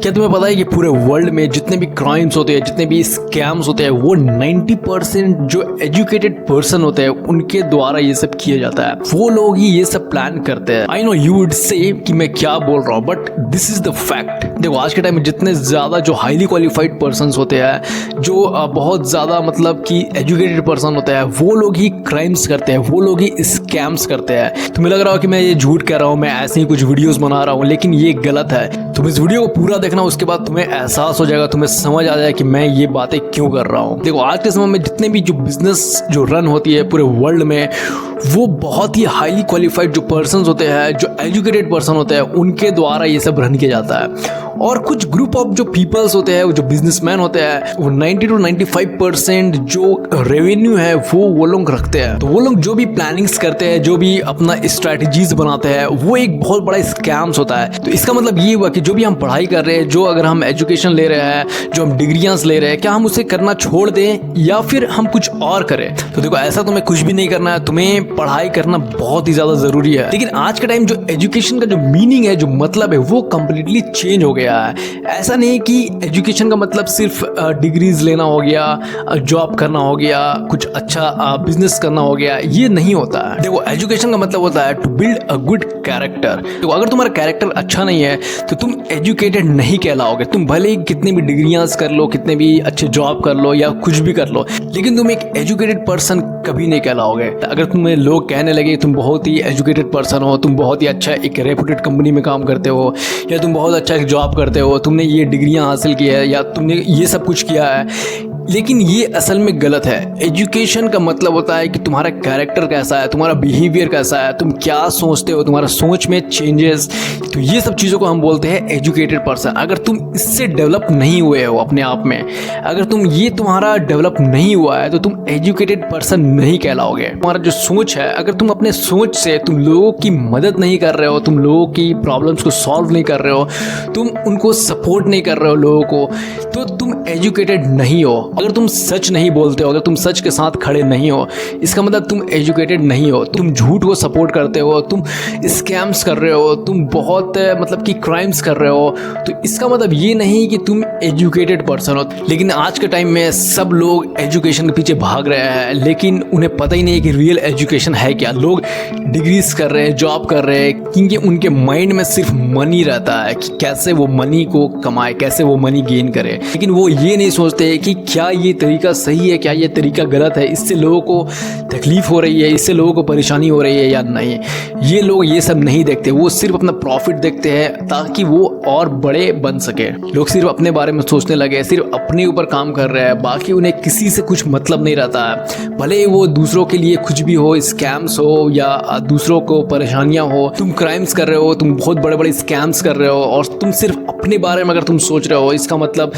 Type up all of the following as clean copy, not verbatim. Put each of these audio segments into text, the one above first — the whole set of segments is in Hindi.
क्या तुम्हें पता है कि पूरे वर्ल्ड में जितने भी क्राइम्स होते हैं, जितने भी स्कैम्स होते हैं, वो 90% जो एजुकेटेड पर्सन होते हैं उनके द्वारा ये सब किया जाता है। वो लोग ही ये सब प्लान करते हैं। I know you would say कि मैं क्या बोल रहा हूँ, but this is the fact. देखो आज के टाइम में जितने ज्यादा जो हाईली क्वालिफाइड पर्सन होते हैं, जो बहुत ज्यादा मतलब कि एजुकेटेड पर्सन होते हैं, वो लोग ही क्राइम्स करते हैं, वो लोग ही स्कैम्स करते हैं। तुम्हें लग रहा हो कि मैं ये झूठ कह रहा हूँ, मैं ऐसे ही कुछ वीडियोस बना रहा हूँ, लेकिन ये गलत है। तुम इस वीडियो को पूरा देखना, उसके बाद तुम्हें एहसास हो जाएगा, तुम्हें समझ आ जाएगा कि मैं ये बातें क्यों कर रहा हूँ। देखो आज के समय में जितने भी जो बिजनेस जो रन होती है पूरे वर्ल्ड में, वो बहुत ही हाईली क्वालिफाइड जो पर्सन्स होते हैं, जो एजुकेटेड पर्सन होते हैं, उनके द्वारा ये सब रन किया जाता है। और कुछ ग्रुप ऑफ जो पीपल्स होते हैं, जो बिजनेसमैन होते हैं, वो 90 to 95% जो रेवेन्यू है वो लोग रखते हैं। तो वो लोग जो भी प्लानिंग्स करते हैं, जो भी अपना स्ट्रैटेजीज बनाते हैं, वो एक बहुत बड़ा स्कैम्स होता है। तो इसका मतलब ये हुआ कि जो भी हम पढ़ाई कर रहे हैं, जो अगर हम एजुकेशन ले रहे हैं, जो हम डिग्रियां ले रहे हैं, क्या हम उसे करना छोड़ दें या फिर हम कुछ और करें। तो देखो ऐसा तुम्हें कुछ भी नहीं करना है, तुम्हें पढ़ाई करना बहुत ही ज्यादा जरूरी है। लेकिन आज के टाइम जो एजुकेशन का जो मीनिंग है, जो मतलब है, वो कंप्लीटली चेंज हो गया है। ऐसा नहीं कि एजुकेशन का मतलब सिर्फ डिग्रीज लेना हो गया, जॉब करना हो गया, कुछ अच्छा बिजनेस करना हो गया, ये नहीं होता है। देखो एजुकेशन का मतलब होता है to build a good character. देखो अगर तुम्हारा कैरेक्टर अच्छा नहीं है तो तुम एजुकेटेड नहीं कहलाओगे। तुम भले ही कितनी भी डिग्रियां कर लो, कितने भी अच्छे जॉब कर लो या कुछ भी कर लो, लेकिन तुम एक एजुकेटेड पर्सन कभी नहीं कहलाओगे। अगर तुम्हें लोग कहने लगे तुम बहुत ही एजुकेटेड पर्सन हो, तुम बहुत ही अच्छा एक रेपुटेड कंपनी में काम करते हो, या तुम बहुत अच्छा एक जॉब करते हो, तुमने ये डिग्रियां हासिल की है, या तुमने ये सब कुछ किया है, लेकिन ये असल में गलत है। एजुकेशन का मतलब होता है कि तुम्हारा कैरेक्टर कैसा है, तुम्हारा बिहेवियर कैसा है, तुम क्या सोचते हो, तुम्हारा सोच में चेंजेस। तो ये सब चीज़ों को हम बोलते हैं एजुकेटेड पर्सन। अगर तुम इससे डेवलप नहीं हुए हो अपने आप में, अगर तुम्हारा डेवलप नहीं हुआ है, तो तुम एजुकेटेड पर्सन नहीं कहलाओगे। तुम्हारा जो सोच है, अगर तुम अपने सोच से तुम लोगों की मदद नहीं कर रहे हो, तुम लोगों की प्रॉब्लम्स को सॉल्व नहीं कर रहे हो, तुम उनको सपोर्ट नहीं कर रहे हो लोगों को, तो तुम एजुकेटेड नहीं हो। अगर तुम सच नहीं बोलते हो, अगर तुम सच के साथ खड़े नहीं हो, इसका मतलब तुम एजुकेटेड नहीं हो। तुम झूठ को सपोर्ट करते हो, तुम स्कैम्स कर रहे हो, तुम बहुत मतलब कि क्राइम्स कर रहे हो, तो इसका मतलब ये नहीं कि तुम एजुकेटेड पर्सन हो। लेकिन आज के टाइम में सब लोग एजुकेशन के पीछे भाग रहे हैं, लेकिन उन्हें पता ही नहीं है कि रियल एजुकेशन है क्या। लोग डिग्रीज कर रहे हैं, जॉब कर रहे हैं, क्योंकि उनके माइंड में सिर्फ मनी रहता है कि कैसे वो मनी को कमाए, कैसे वो मनी गेन करे। लेकिन वो ये नहीं सोचते कि क्या ये तरीका सही है, क्या ये तरीका गलत है, इससे लोगों को तकलीफ हो रही है, इससे लोगों को परेशानी हो रही है या नहीं। ये लोग ये सब नहीं देखते, वो सिर्फ अपना प्रॉफिट देखते हैं ताकि वो और बड़े बन सके। लोग सिर्फ अपने बारे में सोचने लगे, सिर्फ अपने ऊपर काम कर रहे हैं, बाकी उन्हें किसी से कुछ मतलब नहीं रहता है। भले ही वो दूसरों के लिए कुछ भी हो, स्कैम्स हो या दूसरों को परेशानियां हो, तुम क्राइम्स कर रहे हो, तुम बहुत बड़े बड़े स्कैम्स कर रहे हो और तुम सिर्फ अपने बारे में अगर तुम सोच रहे हो, इसका मतलब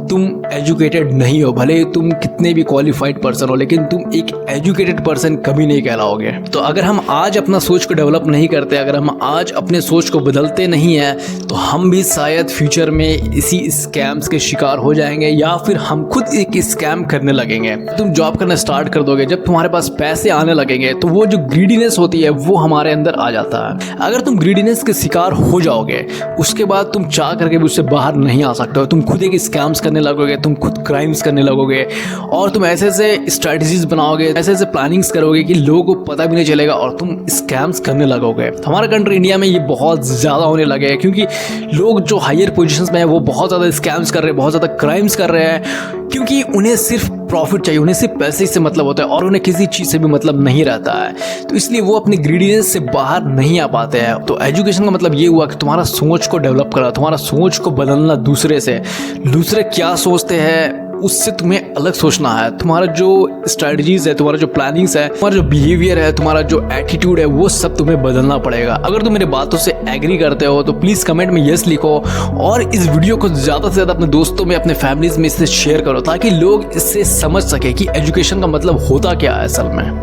तुम एजुकेटेड नहीं हो। भले तुम कितने भी क्वालिफाइड पर्सन हो, लेकिन तुम एक एजुकेटेड पर्सन कभी नहीं कहलाओगे। तो अगर हम आज अपना सोच को डेवलप नहीं करते, अगर हम आज अपने सोच को बदलते नहीं है, तो हम भी शायद फ्यूचर में इसी स्कैम्स के शिकार हो जाएंगे, या फिर हम खुद एक स्कैम करने लगेंगे। तुम जॉब करना स्टार्ट कर दोगे, जब तुम्हारे पास पैसे आने लगेंगे, तो वो जो ग्रीडीनेस होती है वो हमारे अंदर आ जाता है। अगर तुम ग्रीडीनेस के शिकार हो जाओगे, उसके बाद तुम चाह करके भी उससे बाहर नहीं आ सकते हो। तुम खुद एक स्कैम्स करने लगोगे, तुम खुद क्राइम्स करने लगोगे, और तुम ऐसे ऐसे स्ट्रैटेजीज बनाओगे, ऐसे ऐसे प्लानिंग्स करोगे कि लोगों को पता भी नहीं चलेगा और तुम स्कैम्स करने लगोगे। हमारा कंट्री इंडिया में ये बहुत ज़्यादा होने लगे हैं, क्योंकि लोग जो हायर पोजीशंस में है वो बहुत ज़्यादा स्कैम्स कर रहे हैं, बहुत ज़्यादा क्राइम्स कर रहे हैं, क्योंकि उन्हें सिर्फ प्रॉफिट चाहिए, उन्हें सिर्फ पैसे से मतलब होता है और उन्हें किसी चीज़ से भी मतलब नहीं रहता है। तो इसलिए वो अपनी ग्रीडीनेस से बाहर नहीं आ पाते हैं। तो एजुकेशन का मतलब ये हुआ कि तुम्हारा सोच को डेवलप करा, तुम्हारा सोच को बदलना दूसरे से। दूसरे क्या सोचते हैं उससे तुम्हें अलग सोचना है। तुम्हारा जो स्ट्रैटेजीज है, तुम्हारा जो प्लानिंग्स है, तुम्हारा जो बिहेवियर है, तुम्हारा जो एटीट्यूड है, वो सब तुम्हें बदलना पड़ेगा। अगर तुम मेरे बातों से एग्री करते हो तो प्लीज़ कमेंट में यस लिखो, और इस वीडियो को ज़्यादा से ज़्यादा अपने दोस्तों में, अपने फैमिलीज में इससे शेयर करो, ताकि लोग इससे समझ सके कि एजुकेशन का मतलब होता क्या है असल में।